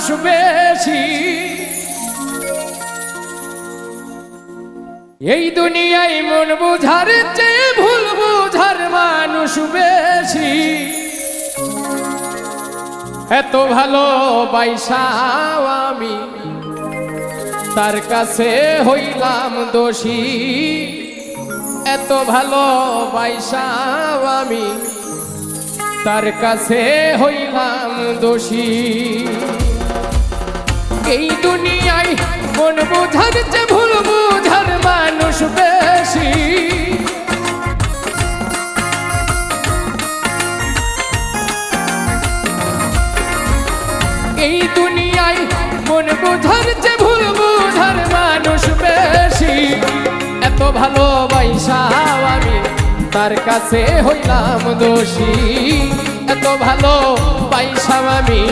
মানুষ বেশি, এই দুনিয়ায় মন বুঝার চেয়ে ভুল বুঝার মানুষ বেশি। এত ভালোবাসাও আমি তার কাছে হইলাম দোষী, এত ভালোবাসাও আমি তার কাছে হইলাম দোষী। এই দুনিয়ায় মন বুঝার চেয়ে ভুল বুঝার মানুষ বেশি, এই দুনিয়ায় মন বুঝার চেয়ে ভুল বুঝার মানুষ বেশি। এত ভালোবাসাও আমি তার কাছে হইলাম দোষী, এত ভালোবাসাও আমি